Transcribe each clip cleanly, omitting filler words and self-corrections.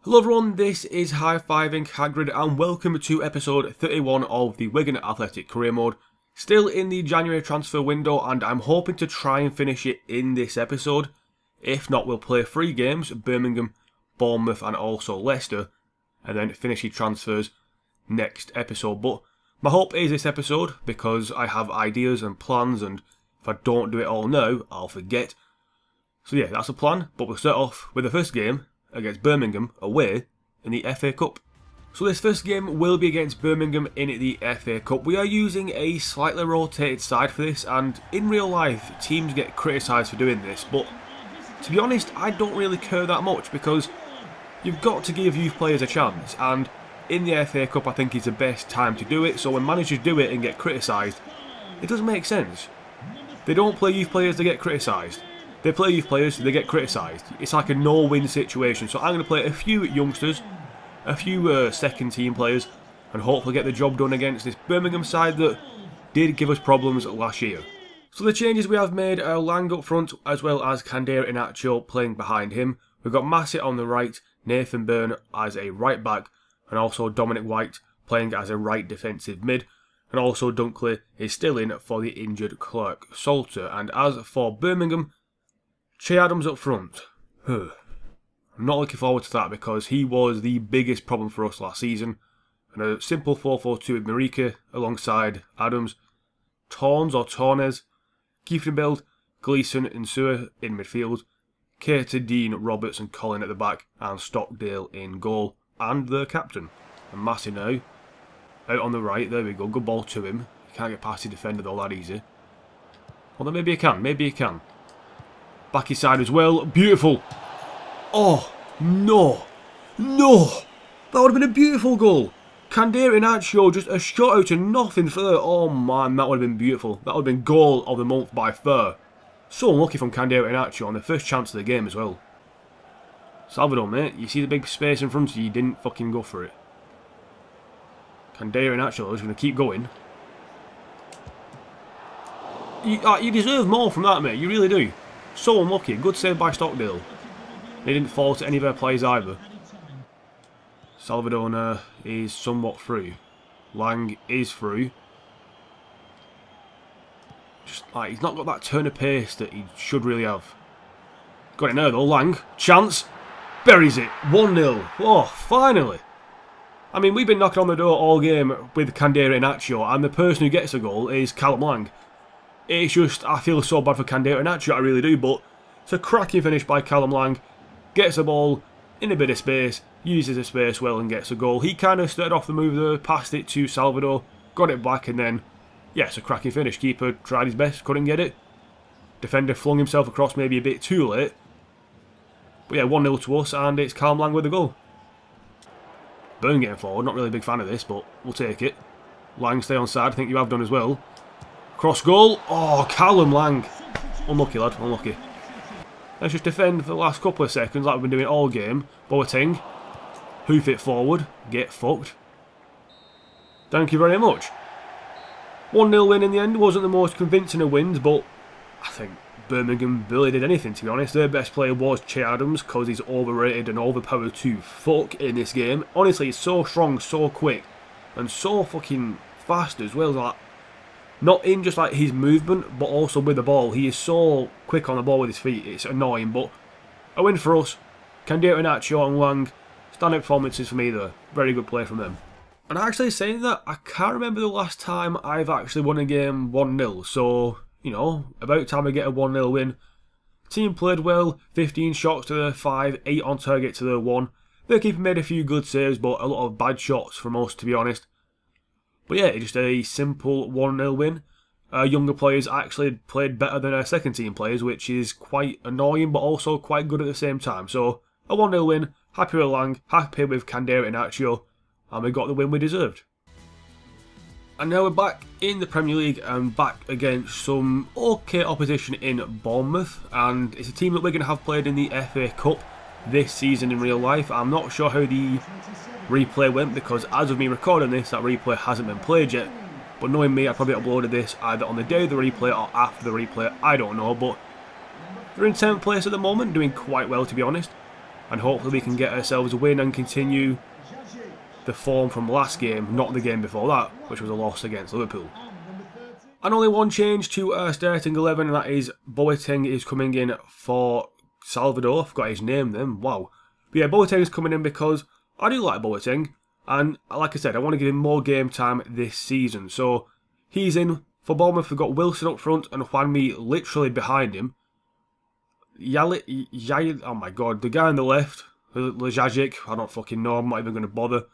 Hello everyone, this is High-Fiving Hagrid and welcome to episode 31 of the Wigan Athletic Career Mode. Still in the January transfer window and I'm hoping to try and finish it in this episode. If not, we'll play 3 games, Birmingham, Bournemouth and also Leicester, and then finish the transfers next episode. But my hope is this episode, because I have ideas and plans and if I don't do it all now, I'll forget. So yeah, that's the plan, but we'll start off with the first game against Birmingham away in the FA Cup. So this first game will be against Birmingham in the FA Cup. We are using a slightly rotated side for this, and in real life teams get criticised for doing this, but to be honest I don't really care that much because you've got to give youth players a chance, and in the FA Cup I think is the best time to do it. So when managers do it and get criticised, it doesn't make sense. They don't play youth players, they get criticised. They play youth players, they get criticised. It's like a no-win situation. So I'm going to play a few youngsters, a few second team players, and hopefully get the job done against this Birmingham side that did give us problems last year. So the changes we have made are Lang up front, as well as Candera Inacio playing behind him. We've got Massett on the right, Nathan Byrne as a right back, and also Dominic White playing as a right defensive mid. And also Dunkley is still in for the injured Clark Salter. And as for Birmingham, Che Adams up front. I'm not looking forward to that because he was the biggest problem for us last season. And a simple 4-4-2 with Marika alongside Adams, Torns or Tornes, Kieftenbeld, Gleeson and Sewer in midfield, Cater, Dean, Roberts and Colin at the back, and Stockdale in goal. And the captain. And Massey now. Out on the right, there we go, good ball to him. He can't get past the defender though that easy. Well then maybe he can. Back his side as well. Beautiful. Oh, no. No. That would have been a beautiful goal. Candera Inacio just a shot out of nothing for that. Oh man, that would have been beautiful. That would have been goal of the month by far. So unlucky from Candera Inacio on the first chance of the game as well. Salvador, mate. You see the big space in front of you. You didn't fucking go for it. Candera Inacio is going to keep going. You deserve more from that, mate. You really do. So unlucky. Good save by Stockdale. They didn't fall to any of their plays either. Salvador is somewhat through. Lang is through. Just like he's not got that turn of pace that he should really have. Got it now though. Lang. Chance. Buries it. 1-0. Oh, finally. I mean, we've been knocking on the door all game with Candera Inacio, and the person who gets a goal is Callum Lang. It's just, I feel so bad for Candera Inacio, I really do, but it's a cracking finish by Callum Lang. Gets the ball in a bit of space, uses the space well and gets a goal. He kind of started off the move there, passed it to Salvador, got it back and then, yeah, it's a cracking finish. Keeper tried his best, couldn't get it. Defender flung himself across maybe a bit too late. But yeah, 1-0 to us and it's Callum Lang with the goal. Byrne getting forward, not really a big fan of this, but we'll take it. Lang stay on side, I think you have done as well. Cross goal. Oh, Callum Lang. Unlucky, lad. Unlucky. Let's just defend for the last couple of seconds like we've been doing all game. Boateng. Hoof it forward. Get fucked. Thank you very much. 1-0 win in the end. Wasn't the most convincing of wins, but I think Birmingham barely did anything, to be honest. Their best player was Che Adams because he's overrated and overpowered to fuck in this game. Honestly, he's so strong, so quick, and so fucking fast as well. Like, not in just like his movement, but also with the ball. He is so quick on the ball with his feet. It's annoying, but a win for us. Candera Inacio and Lang. Standout performances for me there. Very good play from them. And actually saying that, I can't remember the last time I've actually won a game 1-0. So, you know, about time I get a 1-0 win. Team played well. 15 shots to their 5, 8 on target to their 1. Their keeper made a few good saves, but a lot of bad shots from us, to be honest. But yeah, just a simple 1-0 win. Younger players actually played better than our second team players, which is quite annoying but also quite good at the same time. So, a 1-0 win, happy with Lang, happy with Candera Inacio, and we got the win we deserved. And now we're back in the Premier League and back against some okay opposition in Bournemouth. And it's a team that we're going to have played in the FA Cup this season in real life. I'm not sure how the replay went because as of me recording this, that replay hasn't been played yet. But knowing me, I probably uploaded this either on the day of the replay or after the replay, I don't know. But they're in 10th place at the moment, doing quite well to be honest. and hopefully we can get ourselves a win and continue the form from last game, not the game before that, which was a loss against Liverpool. And only one change to our starting 11, and that is Boateng is coming in for Salvador. I forgot his name then, wow. But yeah, Boateng is coming in because I do like Boateng, and like I said, I want to give him more game time this season. So he's in for Bournemouth. We've got Wilson up front and Juanmi literally behind him. Oh my god, the guy on the left, Lejajic, I don't fucking know, I'm not even going to bother.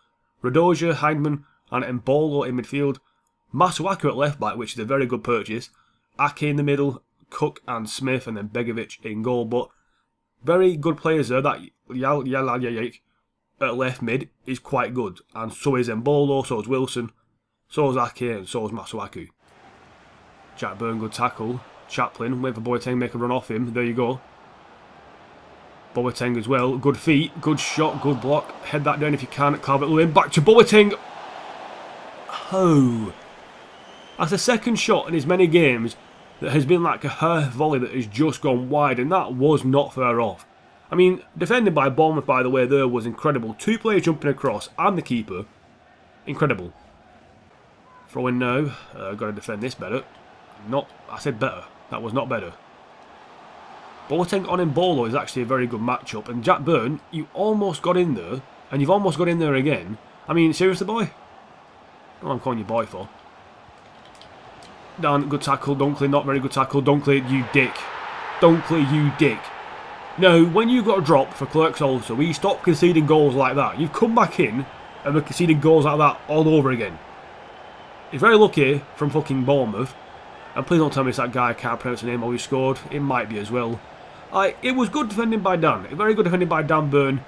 Radoja, Heinemann and Embolo in midfield. Masuaku at left back, which is a very good purchase. Ake in the middle, Cook and Smith, and then Begovic in goal. But very good players there. That Yalajic at left mid is quite good. And so is Embolo, so is Wilson, so is Ake, and so is Masuaku. Jack Byrne, good tackle. Chaplin, wait for Boateng, make a run off him. There you go. Boateng as well. Good feet, good shot, good block. Head that down if you can. Calvert-Lewin, back to Boateng. Oh. That's the second shot in as many games that has been like a half volley that has just gone wide, and that was not far off. I mean, defending by Bournemouth, by the way, there was incredible. 2 players jumping across and the keeper. Incredible. Throw in now. Got to defend this better. Not, I said better. That was not better. Boateng on Embolo is actually a very good matchup. And Jack Byrne, you almost got in there. And you've almost got in there again. I mean, seriously, boy? What I'm calling you boy for. Dan, good tackle. Dunkley, not very good tackle. Dunkley, you dick. Dunkley, you dick. Now, when you got a drop for Clerks also, we stop conceding goals like that. You've come back in and we're conceding goals like that all over again. He's very lucky from fucking Bournemouth. And please don't tell me it's that guy I can't pronounce the name or he scored. It might be as well. It was good defending by Dan. Very good defending by Dan Byrne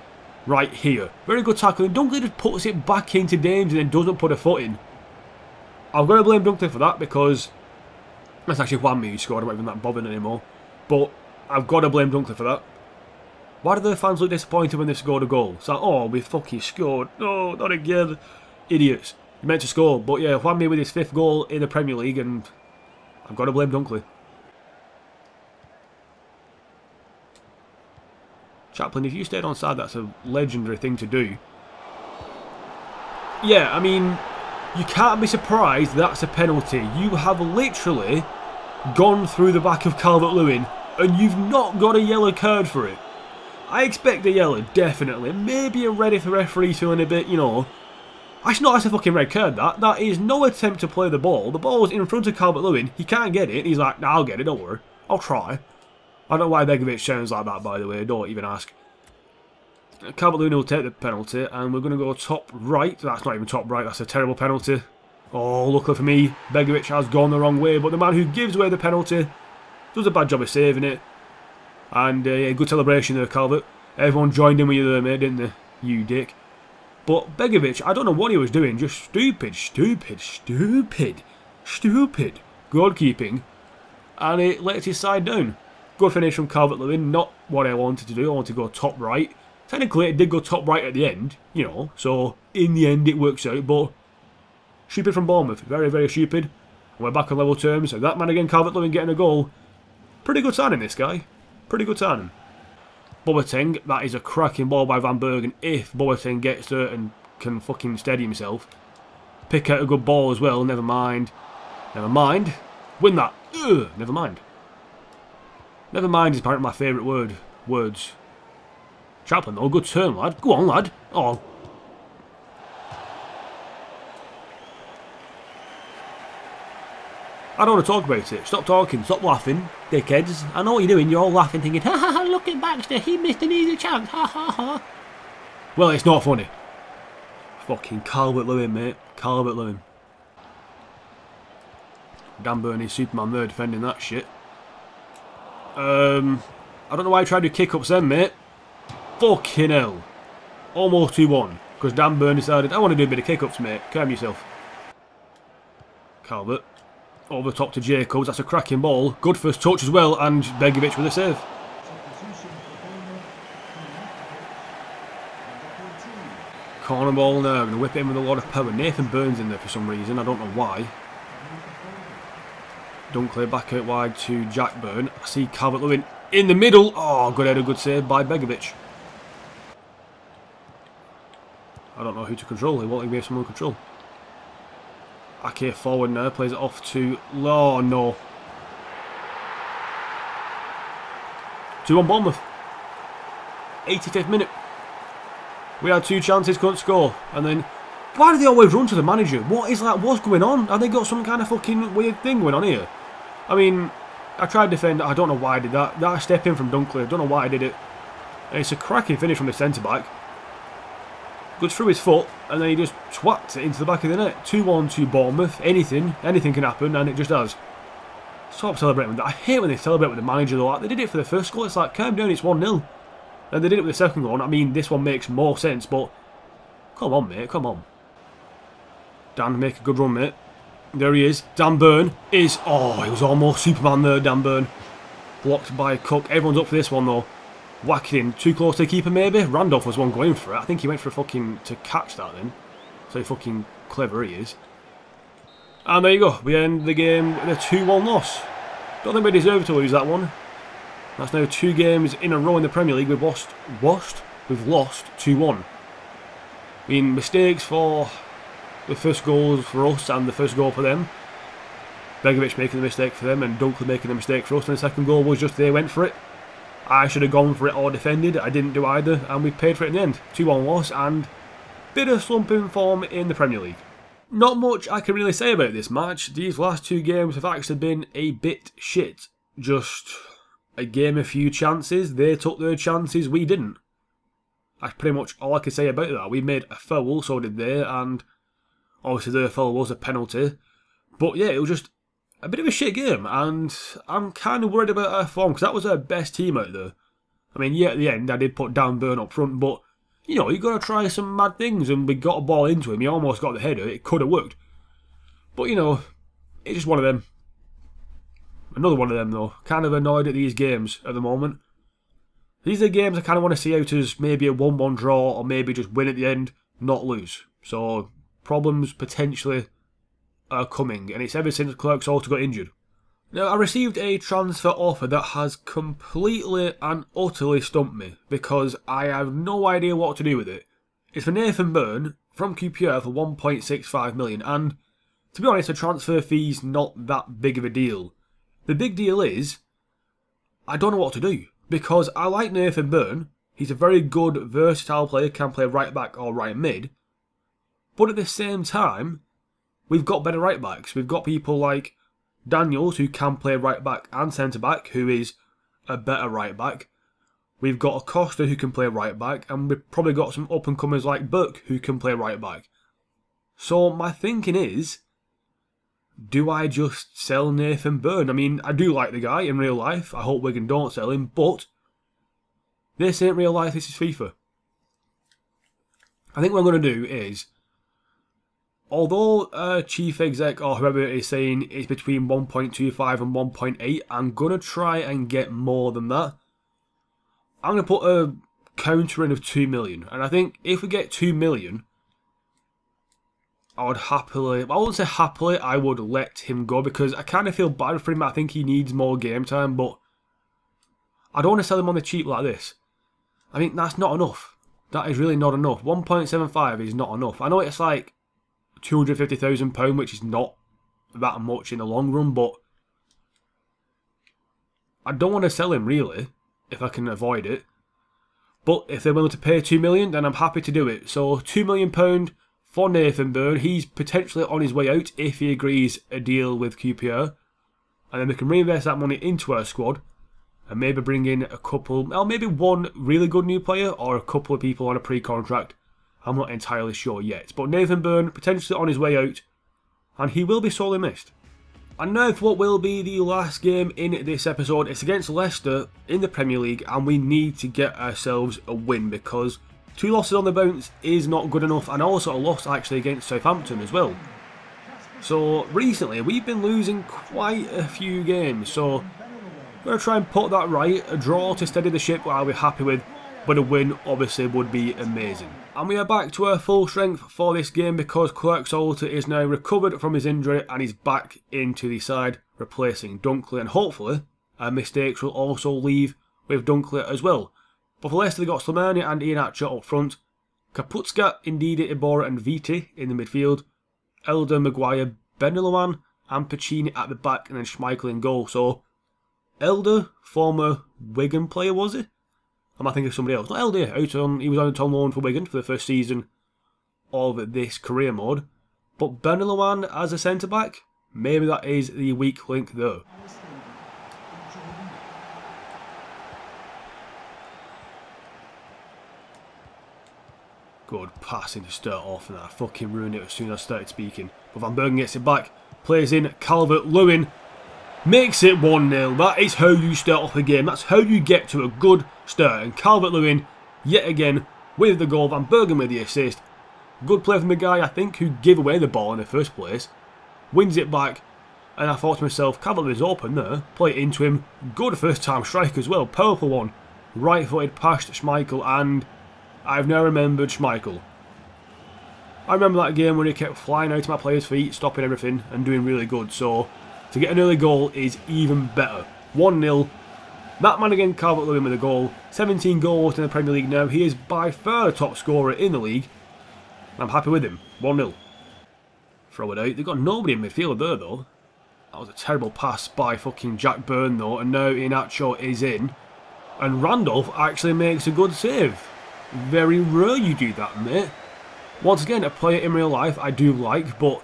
right here. Very good tackling. Dunkley just puts it back into Dames and then doesn't put a foot in. I'm going to blame Dunkley for that because that's actually Juanmi who scored. I'm not even that bothered anymore. But I've got to blame Dunkley for that. Why do the fans look disappointed when they scored a goal? It's like, oh, we fucking scored. No, not again. Idiots. You meant to score. But yeah, Juanmi with his 5th goal in the Premier League, and I've got to blame Dunkley. Chaplin, if you stayed on side, that's a legendary thing to do. Yeah, I mean, you can't be surprised that's a penalty. You have literally gone through the back of Calvert-Lewin and you've not got a yellow card for it. I expect a yellow, definitely. Maybe a red if the referee's feeling a bit, you know. Actually, no, that's a fucking red card, that. That is no attempt to play the ball. The ball's in front of Calvert-Lewin. He can't get it. He's like, nah, I'll get it, don't worry. I'll try. I don't know why Begovic sounds like that, by the way. Don't even ask. Calvert-Lewin will take the penalty, and we're going to go top right. That's not even top right. That's a terrible penalty. Oh, luckily for me, Begovic has gone the wrong way, but the man who gives away the penalty does a bad job of saving it. And yeah, good celebration there, Calvert. Everyone joined in with you there, mate, didn't they? You dick. But Begovic, I don't know what he was doing. Just stupid goalkeeping. And it lets his side down. Good finish from Calvert-Lewin. Not what I wanted to do. I wanted to go top right. Technically, it did go top right at the end, you know. So, in the end, it works out. But stupid from Bournemouth. Very, very stupid. And we're back on level terms. So that man again, Calvert-Lewin getting a goal. Pretty good signing, this guy. Pretty good signing. Boateng, that is a cracking ball by Van Bergen. If Boateng gets there and can fucking steady himself. Pick out a good ball as well, never mind. Never mind. Win that. Ugh, never mind. Never mind is apparently my favourite words. Chaplin though, good turn, lad. Go on, lad. Oh. I don't want to talk about it. Stop talking. Stop laughing, dickheads. I know what you're doing. You're all laughing, thinking, ha ha ha, look at Baxter. He missed an easy chance. Ha ha ha. Well, it's not funny. Fucking Calvert-Lewin, mate. Calvert-Lewin. Dan Byrne is Superman there defending that shit. I don't know why I tried to kick ups then, mate. Fucking hell. Almost 2-1. Because Dan Byrne decided, I want to do a bit of kick ups, mate. Calm yourself. Calvert. Over the top to Jacobs, that's a cracking ball. Good first touch as well, and Begovic with a save. Corner ball now, going to whip it in with a lot of power. Nathan Burns in there for some reason, I don't know why. Dunkley back out wide to Jack Byrne. I see Calvert-Lewin in the middle. Oh, good header, good save by Begovic. I don't know who to control. He won't give me someone to control. Ake forward now, plays it off to... Oh, no. 2-1 Bournemouth. 85th minute. We had 2 chances, couldn't score. And then... Why do they always run to the manager? What's going on? Have they got some kind of fucking weird thing going on here? I mean, I tried to defend. I don't know why I did that. That step in from Dunkley, I don't know why I did it. And it's a cracking finish from the centre-back. Goes through his foot, and then he just twats it into the back of the net. 2-1 to Bournemouth. Anything can happen, and it just does. Stop celebrating with that. I hate when they celebrate with the manager, though. Like, they did it for the first goal. It's like, calm down, it's 1-0. And they did it with the second goal. I mean, this one makes more sense, but... Come on, mate, come on. Dan, make a good run, mate. There he is. Dan Burn is... Oh, he was almost Superman there, Dan Burn. Blocked by Cook. Everyone's up for this one, though. Whack it in. Too close to the keeper, maybe? Randolph was one going for it. I think he went for a fucking... to catch that, then. So fucking clever he is. And there you go. We end the game with a 2-1 loss. Don't think we deserve to lose that one. That's now 2 games in a row in the Premier League. We've lost 2-1. I mean, mistakes for... the first goals for us and the first goal for them. Begovic making the mistake for them and Dunkley making the mistake for us, and the second goal was just they went for it. I should have gone for it or defended. I didn't do either, and we paid for it in the end. 2-1 loss and bit of slumping form in the Premier League. Not much I can really say about this match. These last 2 games have actually been a bit shit. Just a game, a few chances. They took their chances, we didn't. That's pretty much all I can say about that. We made a foul, so did they, and... obviously their foul was a penalty. But yeah, it was just a bit of a shit game. And I'm kind of worried about our form, because that was our best team out there. I mean, yeah, at the end I did put Dan Burn up front, but, you know, you got to try some mad things. And we got a ball into him. He almost got the header. It could have worked. But, you know, it's just one of them. Another one of them, though. Kind of annoyed at these games at the moment. These are the games I kind of want to see out as maybe a 1-1 draw, or maybe just win at the end, not lose. So... problems potentially are coming, and it's ever since Clerksalter got injured. Now, I received a transfer offer that has completely and utterly stumped me, because I have no idea what to do with it. It's for Nathan Byrne from QPR for 1.65 million, and to be honest, the transfer fee's not that big of a deal. The big deal is, I don't know what to do, because I like Nathan Byrne. He's a very good, versatile player, can play right back or right mid. But at the same time, we've got better right backs. We've got people like Daniels, who can play right back and centre back, who is a better right back. We've got Acosta, who can play right back, and we've probably got some up and comers like Burke, who can play right back. So my thinking is, do I just sell Nathan Byrne? I mean, I do like the guy in real life. I hope Wigan don't sell him, but this ain't real life, this is FIFA. I think what I'm going to do is, although chief exec or whoever it is saying it's between 1.25 and 1.8, I'm going to try and get more than that. I'm going to put a counter in of 2 million. And I think if we get 2 million, I would happily, I wouldn't say happily, I would let him go, because I kind of feel bad for him. I think he needs more game time, but I don't want to sell him on the cheap like this. I mean, that's not enough. That is really not enough. 1.75 is not enough. I know it's like £250,000, which is not that much in the long run, but I don't want to sell him really, if I can avoid it. But if they're willing to pay 2 million, then I'm happy to do it. So £2 million for Nathan Byrne. He's potentially on his way out if he agrees a deal with QPR, and then we can reinvest that money into our squad and maybe bring in a couple, or maybe one really good new player or a couple of people on a pre-contract. I'm not entirely sure yet. But Nathan Byrne potentially on his way out, and he will be sorely missed. And now for what will be the last game in this episode. It's against Leicester in the Premier League, and we need to get ourselves a win, because 2 losses on the bounce is not good enough, and also a loss actually against Southampton as well. So recently we've been losing quite a few games, so I'm going to try and put that right. A draw to steady the ship I'll be happy with, but a win obviously would be amazing. And we are back to our full strength for this game, because Clerksalter is now recovered from his injury and he's back into the side, replacing Dunkley, and hopefully our mistakes will also leave with Dunkley as well. But for Leicester, they've got Slimani and Iheanacho up front. Kaputska, Ndidi, Ibora and Viti in the midfield. Elder, Maguire, Beneloan and Pacini at the back, and then Schmeichel in goal. So, Elder, former Wigan player, was he? Am I thinking of somebody else? Not Elder, he was on loan for Wigan for the first season of this career mode. But Beneloan as a centre-back, maybe that is the weak link though. Good passing to start off, and I fucking ruined it as soon as I started speaking. But Van Bergen gets it back, plays in Calvert-Lewin, makes it 1-0. That is how you start off a game. That's how you get to a good start. And Calvert-Lewin, yet again, with the goal. Van Bergen with the assist. Good play from the guy, I think, who gave away the ball in the first place. Wins it back, and I thought to myself, Calvert-Lewin's open there. Play it into him. Good first time strike as well. Powerful one. Right-footed past Schmeichel, and I've now remembered Schmeichel. I remember that game when he kept flying out of my players' feet, stopping everything, and doing really good. So, to get an early goal is even better. 1-0. That man again, Calvert-Lewin with a goal. 17 goals in the Premier League now. He is by far the top scorer in the league. I'm happy with him. 1-0. Throw it out. They've got nobody in midfield there though. That was a terrible pass by fucking Jack Byrne though. And now Iheanacho is in. And Randolph actually makes a good save. Very rare you do that, mate. Once again, a player in real life I do like, but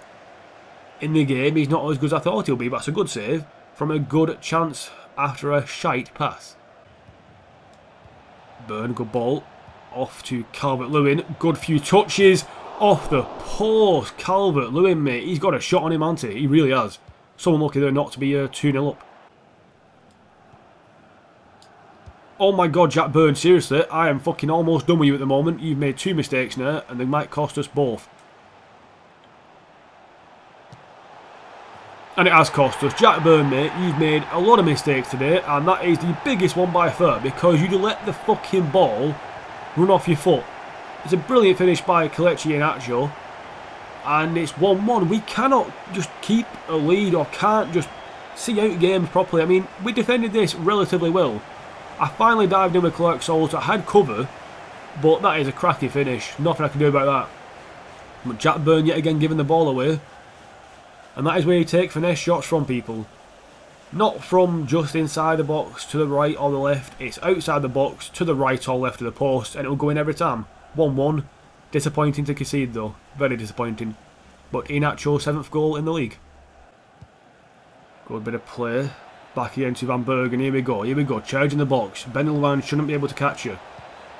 in the game he's not as good as I thought he'll be. But that's a good save from a good chance after a shite pass. Byrne, good ball. Off to Calvert-Lewin. Good few touches. Off the post. Calvert-Lewin, mate. He's got a shot on him, hasn't he? He really has. So unlucky there not to be 2-0 up. Oh my god, Jack Byrne, seriously, I am fucking almost done with you at the moment. You've made 2 mistakes now, and they might cost us both. And it has cost us. Jack Byrne, mate, you've made a lot of mistakes today, and that is the biggest one by far, because you let the fucking ball run off your foot. It's a brilliant finish by Kelechi Iheanacho, and it's 1-1. We cannot just keep a lead, or can't just see out games properly. I mean, we defended this relatively well. I finally dived in with Clark Souls. I had cover, but that is a cracky finish. Nothing I can do about that. But Jack Byrne yet again giving the ball away. And that is where you take finesse shots from people. Not from just inside the box to the right or the left. It's outside the box to the right or left of the post, and it will go in every time. 1-1. Disappointing to concede though. Very disappointing. But Iheanacho's 7th goal in the league. Good bit of play. Back again to Van Bergen. Here we go. Here we go. Charging the box. Beneloan shouldn't be able to catch you.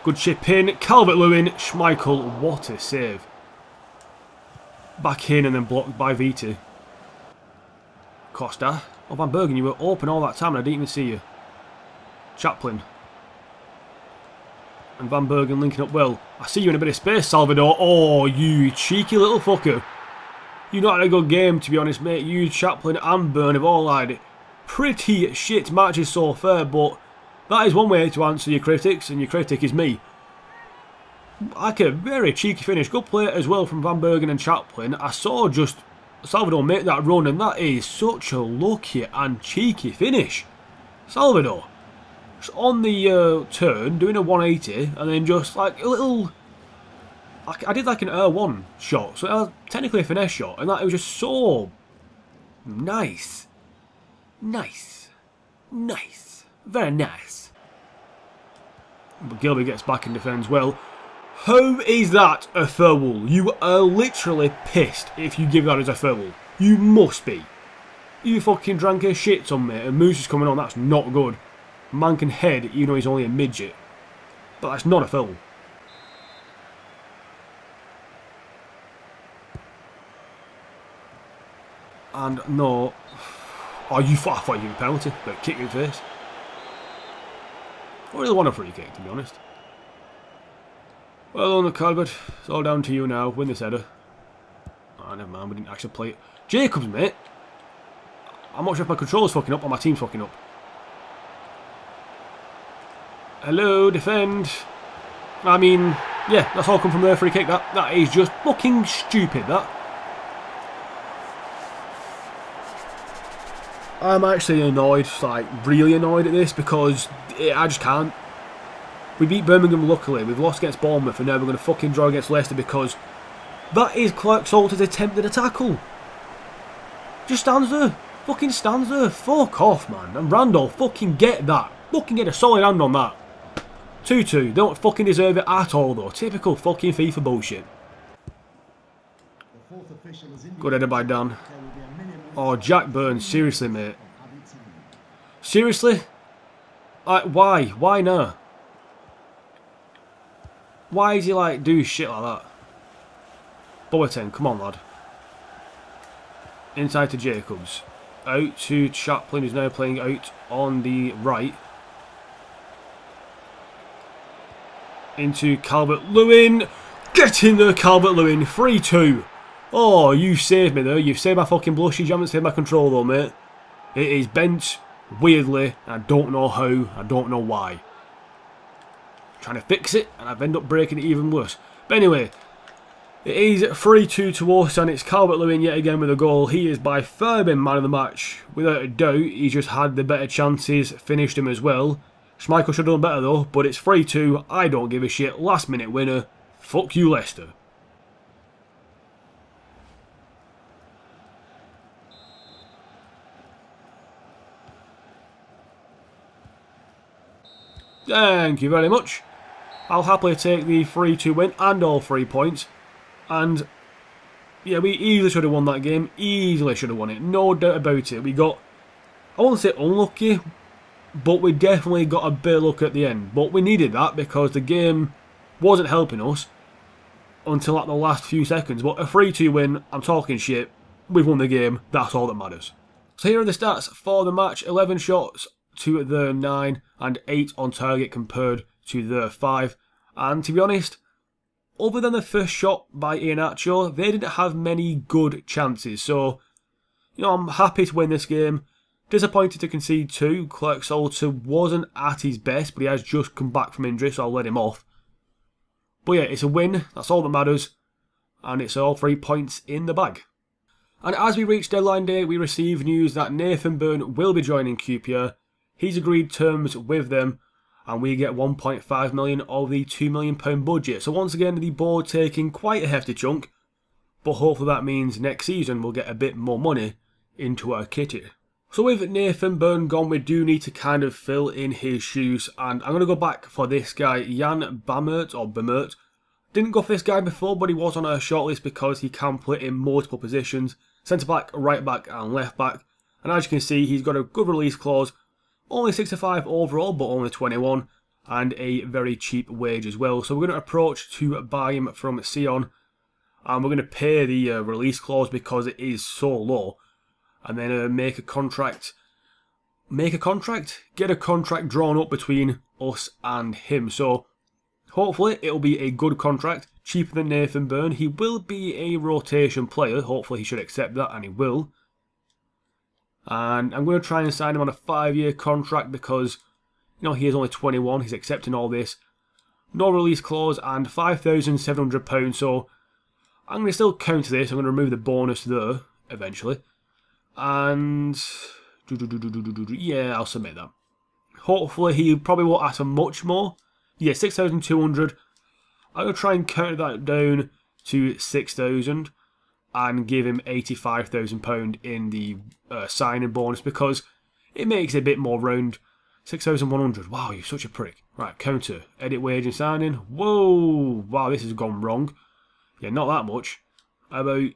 Good chip in. Calvert-Lewin. Schmeichel. What a save. Back in and then blocked by Viti. Costa. Oh, Van Bergen, you were open all that time and I didn't even see you. Chaplin. And Van Bergen linking up well. I see you in a bit of space, Salvador. Oh, you cheeky little fucker. You've not had a good game, to be honest, mate. You, Chaplin and Byrne have all had pretty shit matches so far, but that is one way to answer your critics, and your critic is me. Like a very cheeky finish. Good play as well from Van Bergen and Chaplin. I saw just Salvador make that run, and that is such a lucky and cheeky finish. Salvador, just on the turn, doing a 180, and then just like a little... I did like an R1 shot, so it was technically a finesse shot, and that it was just so nice. Nice. Nice. Very nice. But Gilby gets back and defends well. How is that a foul? You are literally pissed if you give that as a foul. You must be. You fucking drank a shit on me and Moose is coming on. That's not good. Man can head even though he's only a midget. But that's not a foul. And no... Oh, I thought you were a penalty, but kick me in the face. I really want a free kick, to be honest. Well done, Calvert. It's all down to you now. Win this header. Oh, never mind. We didn't actually play it. Jacobs, mate. I'm not sure if my controller's fucking up or my team's fucking up. Hello, defend. I mean, yeah, that's all come from their free kick. That is just fucking stupid, that. I'm actually annoyed, like really annoyed at this, because I just can't. We beat Birmingham luckily, we've lost against Bournemouth, and now we're going to fucking draw against Leicester because that is Clark Salter's attempt at a tackle. Just stands there. Fucking stands there. Fuck off, man. And Randolph, fucking get that. Fucking get a solid hand on that. 2-2. Don't fucking deserve it at all, though. Typical fucking FIFA bullshit. Good header by Dan. Oh, Jack Burns. Seriously, mate. Seriously? Why? Why no? Why is he like do shit like that? Boateng, come on, lad. Inside to Jacobs. Out to Chaplin, who's now playing out on the right. Into Calvert-Lewin. Get in there, Calvert-Lewin. 3-2. Oh, you saved me there. You've saved my fucking blushes. You haven't saved my control though, mate. It is bent weirdly. I don't know how. I don't know why. Trying to fix it, and I've ended up breaking it even worse. But anyway, it is 3-2 to us, and it's Calvert-Lewin yet again with a goal. He is by far been man of the match. Without a doubt, he's just had the better chances, finished him as well. Schmeichel should have done better though, but it's 3-2. I don't give a shit. Last minute winner. Fuck you, Leicester. Thank you very much. I'll happily take the 3-2 win and all 3 points. And yeah, we easily should have won that game. Easily should have won it. No doubt about it. We got, I won't say unlucky, but we definitely got a bit of luck at the end. But we needed that because the game wasn't helping us until at the last few seconds. But a 3-2 win, I'm talking shit. We've won the game. That's all that matters. So here are the stats for the match. 11 shots to their 9 and 8 on target compared to their 5. And to be honest, other than the first shot by Iheanacho, they didn't have many good chances. So, you know, I'm happy to win this game. Disappointed to concede 2. Clark Salter wasn't at his best, but he has just come back from injury, so I'll let him off. But yeah, it's a win. That's all that matters. And it's all 3 points in the bag. And as we reach deadline day, we receive news that Nathan Byrne will be joining QPR. He's agreed terms with them, and we get 1.5 million of the £2 million budget. So once again, the board taking quite a hefty chunk, but hopefully that means next season we'll get a bit more money into our kitty. So with Nathan Byrne gone, we do need to kind of fill in his shoes, and I'm going to go back for this guy, Jan Bamert. Didn't go for this guy before, but he was on our shortlist because he can play in multiple positions, centre back, right back and left back. And as you can see, he's got a good release clause. Only 65 overall, but only 21, and a very cheap wage as well. So we're going to approach to buy him from Sion, and we're going to pay the release clause because it is so low, and then make a contract, get a contract drawn up between us and him. So hopefully it'll be a good contract, cheaper than Nathan Byrne. He will be a rotation player. Hopefully he should accept that, and he will. And I'm going to try and sign him on a 5-year contract because, you know, he is only 21. He's accepting all this. No release clause and £5,700. So I'm going to still counter this. I'm going to remove the bonus there eventually. And yeah, I'll submit that. Hopefully he probably won't ask for much more. Yeah, 6,200. I'm going to try and counter that down to 6,000. And give him £85,000 in the signing bonus because it makes it a bit more round. 6,100. Wow, you're such a prick. Right, counter. Edit wage and signing. Whoa! Wow, this has gone wrong. Yeah, not that much. About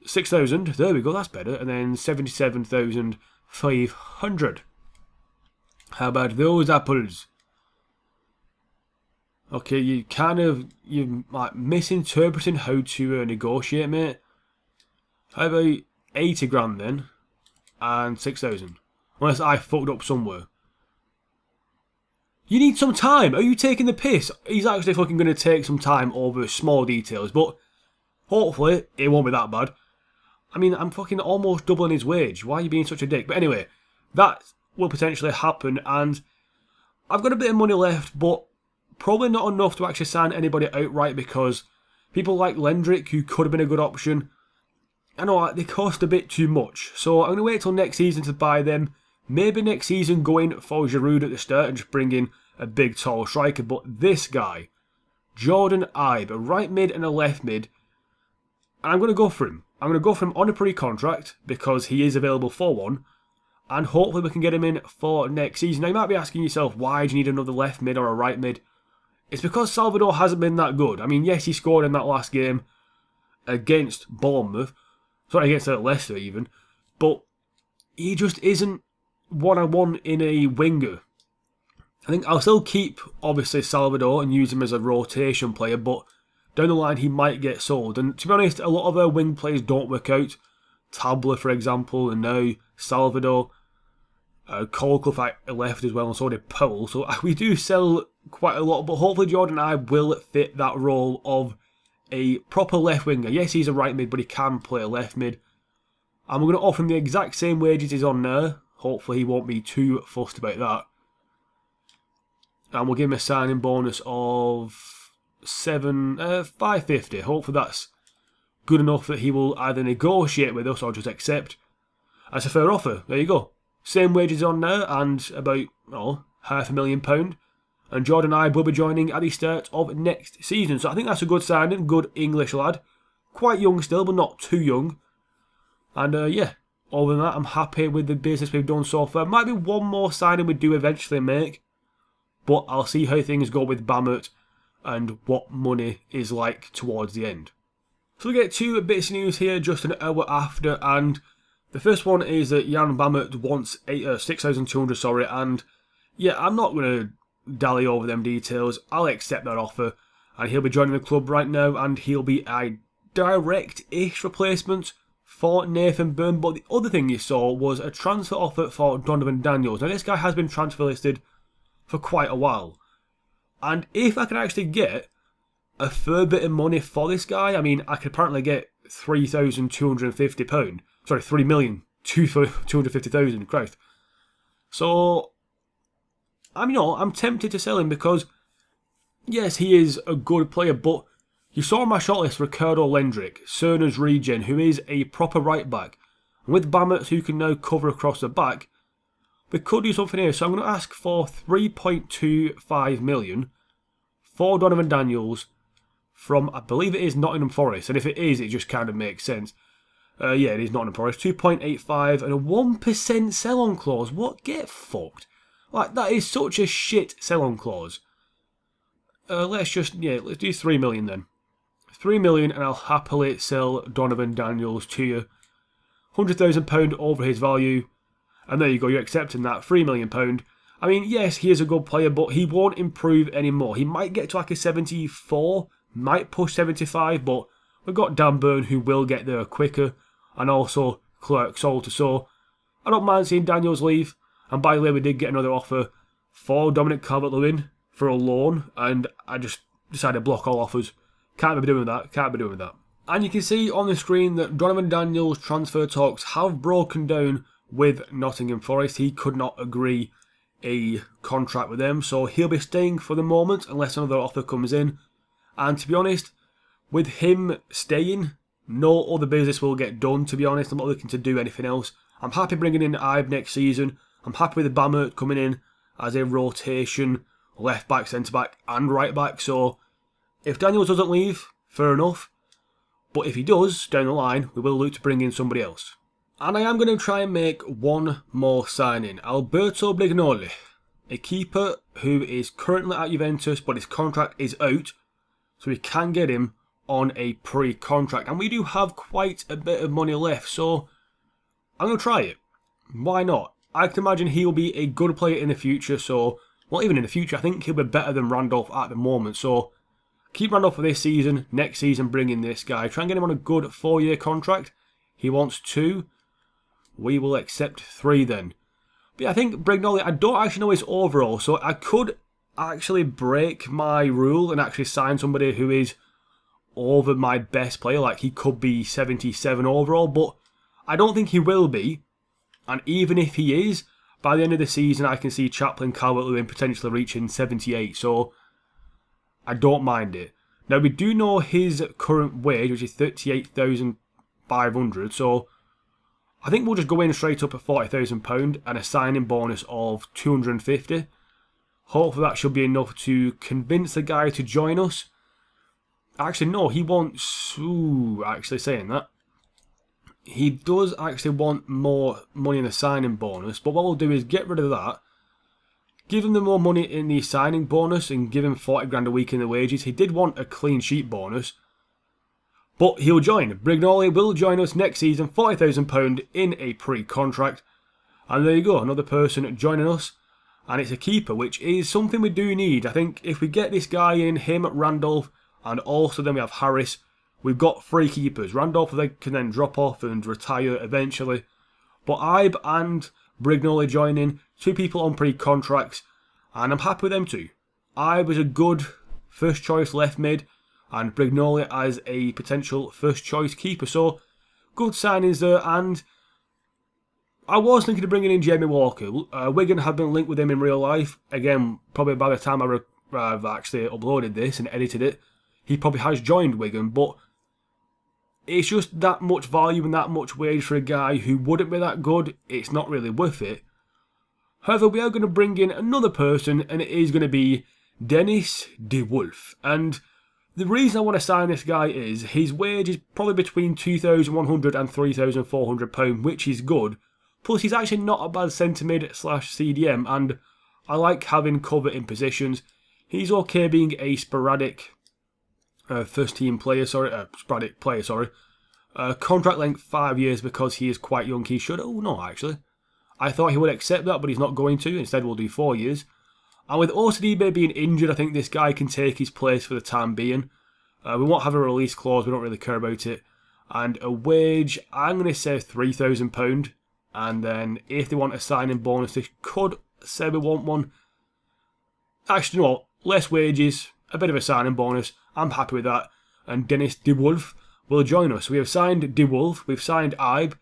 6,000. There we go, that's better. And then 77,500. How about those apples? Okay, you're like misinterpreting how to negotiate, mate. How about 80 grand then, and 6,000? Unless I fucked up somewhere. You need some time. Are you taking the piss? He's actually fucking going to take some time over small details, but hopefully it won't be that bad. I mean, I'm fucking almost doubling his wage. Why are you being such a dick? But anyway, that will potentially happen, and I've got a bit of money left, but probably not enough to actually sign anybody outright because people like Lendrick, who could have been a good option, I know they cost a bit too much, so I'm going to wait till next season to buy them. Maybe next season go in for Giroud at the start and just bring in a big tall striker, but this guy, Jordan Ibe, a right mid and a left mid, and I'm going to go for him. I'm going to go for him on a pre-contract because he is available for one, and hopefully we can get him in for next season. Now you might be asking yourself, why do you need another left mid or a right mid? It's because Salvador hasn't been that good. I mean, yes, he scored in that last game against Bournemouth, sorry, against Leicester even, but he just isn't what I want in a winger. I think I'll still keep, obviously, Salvador and use him as a rotation player, but down the line he might get sold. And to be honest, a lot of our wing players don't work out. Tabler, for example, and now Salvador. Colcliffe left as well, and so did Powell. So we do sell quite a lot, but hopefully Jordan Ibe will fit that role of a proper left winger. Yes, he's a right mid, but he can play a left mid. And we're going to offer him the exact same wages he's on there. Hopefully he won't be too fussed about that. And we'll give him a signing bonus of 550. Hopefully that's good enough that he will either negotiate with us or just accept as a fair offer. There you go. Same wages on there and about £500,000. And Jordan Ibe will be joining at the start of next season. So I think that's a good signing. Good English lad. Quite young still, but not too young. And yeah, other than that, I'm happy with the business we've done so far. Might be one more signing we do eventually make. But I'll see how things go with Bamert and what money is like towards the end. So we get two bits of news here just an hour after, and the first one is that Jan Bamert wants 6,200, and yeah, I'm not going to dally over them details. I'll accept that offer, and he'll be joining the club right now, and he'll be a direct-ish replacement for Nathan Byrne. But the other thing you saw was a transfer offer for Donovan Daniels. Now this guy has been transfer listed for quite a while, and if I can actually get a fair bit of money for this guy, I mean, I could apparently get £3,250. Sorry, 3,250,000, Christ. So, I'm tempted to sell him because, yes, he is a good player, but you saw on my shortlist Ricardo Lendrick, Cerner's regen, who is a proper right back. And with Bamert, who can now cover across the back, we could do something here. So I'm going to ask for 3.25 million for Donovan Daniels from, I believe it is Nottingham Forest. And if it is, it just kind of makes sense. Yeah, it is Nottingham Forest. 2.85 and a 1% sell-on clause. What? Get fucked. Like, that is such a shit sell-on clause. Let's do 3 million then. 3 million and I'll happily sell Donovan Daniels to you. £100,000 over his value. And there you go, you're accepting that. £3 million. I mean, yes, he is a good player, but he won't improve anymore. He might get to like a 74, might push 75, but we've got Dan Byrne who will get there quicker. And also Clerk Salter. So I don't mind seeing Daniels leave. And by the way, we did get another offer for Dominic Calvert-Lewin for a loan. And I just decided to block all offers. Can't be doing that. Can't be doing that. And you can see on the screen that Donovan Daniels' transfer talks have broken down with Nottingham Forest. He could not agree a contract with them. So he'll be staying for the moment unless another offer comes in. And to be honest, with him staying, no other business will get done, to be honest. I'm not looking to do anything else. I'm happy bringing in Ibe next season. I'm happy with the Bamert coming in as a rotation, left back, centre back and right back. So if Daniels doesn't leave, fair enough. But if he does, down the line, we will look to bring in somebody else. And I am going to try and make one more signing. Alberto Brignoli, a keeper who is currently at Juventus, but his contract is out. So we can get him on a pre-contract, and we do have quite a bit of money left, so I'm going to try it. Why not? I can imagine he'll be a good player in the future, so, well, even in the future, I think he'll be better than Randolph at the moment, so keep Randolph for this season, next season bring in this guy, try and get him on a good 4-year contract. He wants 2, we will accept 3 then. But yeah, I think Brignoli, I don't actually know his overall, so I could actually break my rule and actually sign somebody who is over my best player, like he could be 77 overall, but I don't think he will be. And even if he is, by the end of the season I can see Chaplin Calvert-Lewin potentially reaching 78, so I don't mind it. Now we do know his current wage, which is 38,500, so I think we'll just go in straight up at £40,000 and a signing bonus of 250. Hopefully that should be enough to convince the guy to join us. Actually, no, he wants... Ooh, actually saying that. He does actually want more money in the signing bonus, but what we'll do is get rid of that. Give him the more money in the signing bonus and give him 40 grand a week in the wages. He did want a clean sheet bonus, but he'll join. Brignoli will join us next season, £40,000 in a pre-contract. And there you go, another person joining us. And it's a keeper, which is something we do need. I think if we get this guy in, him, Randolph, and also then we have Harris, we've got 3 keepers. Randolph can then drop off and retire eventually. But Ibe and Brignoli joining, 2 people on pre-contracts, and I'm happy with them too. Ibe is a good first choice left mid, and Brignoli as a potential first choice keeper. So, good signings there, and I was thinking of bringing in Jamie Walker. Wigan have been linked with him in real life. Again, probably by the time I've actually uploaded this and edited it, he probably has joined Wigan, but it's just that much value and that much wage for a guy who wouldn't be that good. It's not really worth it. However, we are going to bring in another person, and it is going to be Dennis De Wolf. And the reason I want to sign this guy is his wage is probably between £2,100 and £3,400, which is good. Plus, he's actually not a bad centre mid / CDM, and I like having cover in positions. He's okay being a sporadic sporadic player, sorry. Contract length 5 years because he is quite young. He should. Oh no, actually, I thought he would accept that, but he's not going to. Instead, we'll do 4 years. And with OCDB being injured, I think this guy can take his place for the time being. We won't have a release clause. We don't really care about it. And a wage, I'm going to say £3,000. And then if they want a signing bonus, they could say we want one. Actually, no, less wages, a bit of a signing bonus. I'm happy with that. And Dennis De Wolf will join us. We have signed De Wolf, we've signed Ibe,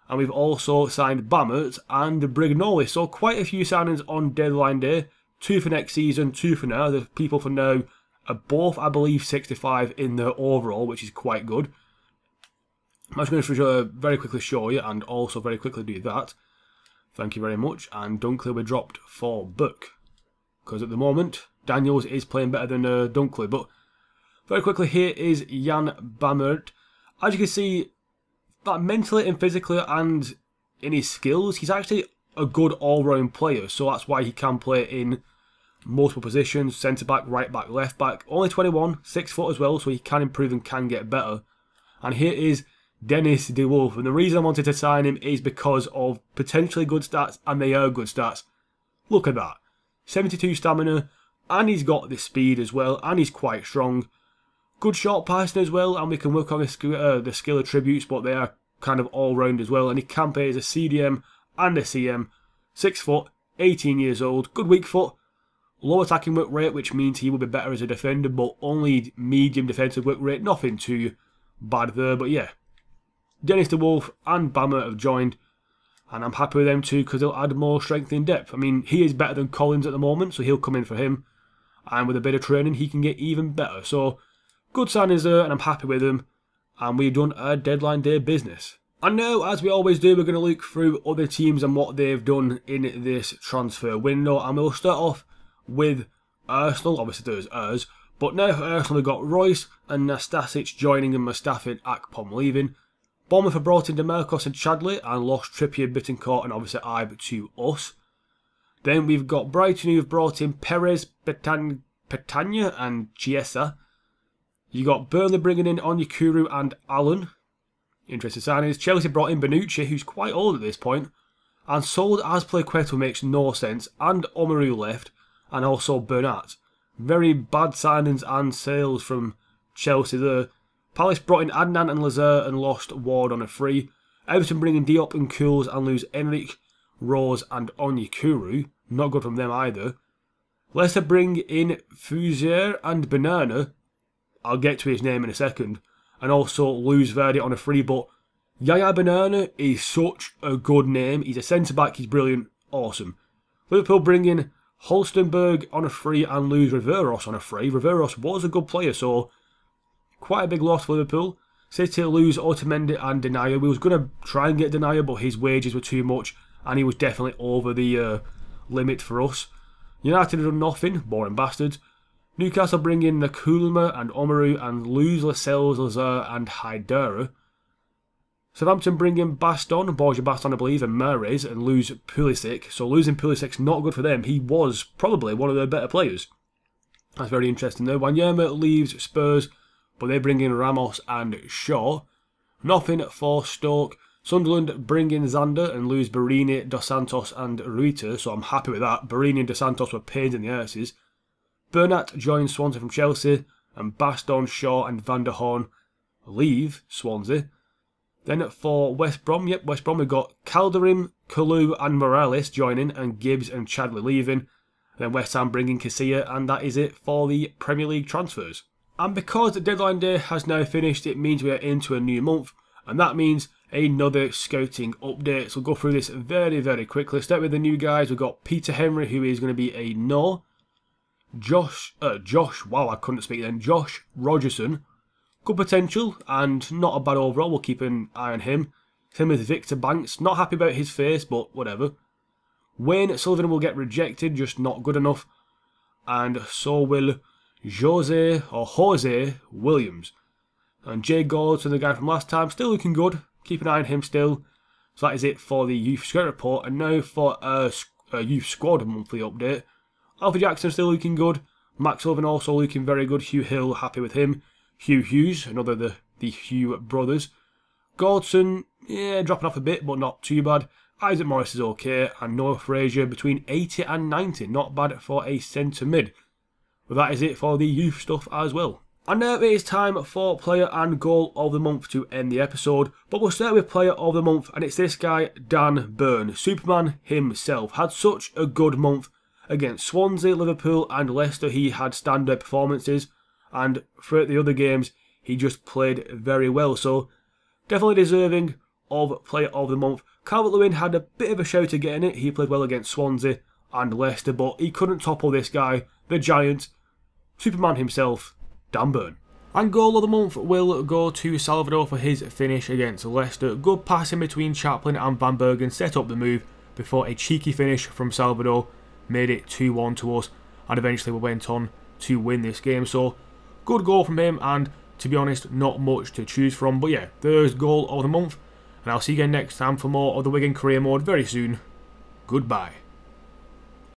and we've also signed Bammert and Brignoli. So quite a few signings on deadline day. 2 for next season, 2 for now. The people for now are both, I believe, 65 in their overall, which is quite good. I'm just going to very quickly show you and also very quickly do that. Thank you very much. And Dunkley we dropped for Buck, because at the moment Daniels is playing better than Dunkley. But very quickly, here is Jan Bammert. As you can see, that mentally and physically and in his skills, he's actually a good all-round player. So that's why he can play in multiple positions: centre back, right back, left back. Only 21, 6 foot as well, so he can improve and can get better. And here is Dennis De Wolf, and the reason I wanted to sign him is because of potentially good stats, and they are good stats. Look at that. 72 stamina, and he's got the speed as well, and he's quite strong. Good short passing as well, and we can work on the skill attributes, but they are kind of all-round as well, and he can play as a CDM and a CM. 6 foot, 18 years old, good weak foot, low attacking work rate, which means he will be better as a defender, but only medium defensive work rate, nothing too bad there, but yeah. Dennis De Wolf and Bammert have joined, and I'm happy with them too because they'll add more strength in depth. I mean, he is better than Collins at the moment, so he'll come in for him, and with a bit of training he can get even better. So good signings there, and I'm happy with them, and we've done our deadline day business. And now, as we always do, we're going to look through other teams and what they've done in this transfer window, and we'll start off with Arsenal. Obviously there's ours, but now for Arsenal we've got Royce and Nastasic joining and Mustafi and Akpom leaving. Bournemouth have brought in DeMarcos and Chadley and lost Trippier, Bittencourt and obviously Ibe to us. Then we've got Brighton who have brought in Perez, Petagna and Chiesa. You got Burnley bringing in Onyekuru and Allen. Interesting signings. Chelsea brought in Bonucci, who's quite old at this point, and sold Azpilicueta, makes no sense, and Omaru left, and also Bernat. Very bad signings and sales from Chelsea there. Palace brought in Adnan and Lazare and lost Ward on a free. Everton bring in Diop and Kouls and lose Enric, Rose and Onyekuru. Not good from them either. Leicester bring in Fuzier and Banana. I'll get to his name in a second. And also lose Verdi on a free, but Yaya Banana is such a good name. He's a centre-back, he's brilliant, awesome. Liverpool bring in Holstenberg on a free and lose Riveros on a free. Riveros was a good player, so quite a big loss for Liverpool. City lose Otamendi and Denayer. We was going to try and get Denayer, but his wages were too much, and he was definitely over the limit for us. United have done nothing, boring bastards. Newcastle bring in Nakulma and Omaru and lose Lascelles, Lazare and Haidara. Southampton bring in Baston, Borja Baston I believe, and Mahrez and lose Pulisic. So losing Pulisic's not good for them. He was probably one of their better players. That's very interesting though. Wanyama leaves Spurs, but they bring in Ramos and Shaw. Nothing for Stoke. Sunderland bring in Zander and lose Barini, Dos Santos and Ruiter, so I'm happy with that. Barini and Dos Santos were pains in the arses. Bernat joins Swansea from Chelsea, and Baston, Shaw and Van der Horn leave Swansea. Then for West Brom, West Brom we've got Calderim, Kalu and Morales joining, and Gibbs and Chadley leaving. Then West Ham bringing Casilla, and that is it for the Premier League transfers. And because the deadline day has now finished, it means we are into a new month, and that means another scouting update. So we'll go through this very, very quickly. Start with the new guys. We've got Peter Henry, who is going to be a no. Josh Rogerson, good potential and not a bad overall. We'll keep an eye on him. Same with Victor Banks. Not happy about his face, but whatever. Wayne Sullivan will get rejected, just not good enough. And so will Jose Williams. And Jay Gordon, the guy from last time, still looking good. Keep an eye on him still. So that is it for the Youth Scout report. And now for a Youth Squad monthly update. Alfie Jackson still looking good. Max Sullivan also looking very good. Hugh Hill, happy with him. Hugh Hughes, another of the Hugh brothers. Gordon, yeah, dropping off a bit, but not too bad. Isaac Morris is okay. And Noah Frazier between 80 and 90. Not bad for a centre mid. But that is it for the youth stuff as well. And now it is time for Player and Goal of the Month to end the episode. But we'll start with Player of the Month, and it's this guy, Dan Burn. Superman himself. Had such a good month against Swansea, Liverpool and Leicester. He had standout performances, and throughout the other games he just played very well. So definitely deserving of Player of the Month. Calvert-Lewin had a bit of a shout at getting it. He played well against Swansea and Leicester, but he couldn't topple this guy, the giant, Superman himself, Dan Burn. And Goal of the Month will go to Salvador for his finish against Leicester. Good passing between Chaplin and Van Bergen set up the move before a cheeky finish from Salvador made it 2-1 to us, and eventually we went on to win this game. So good goal from him, and to be honest, not much to choose from. But yeah, there's Goal of the Month, and I'll see you again next time for more of the Wigan Career Mode very soon. Goodbye.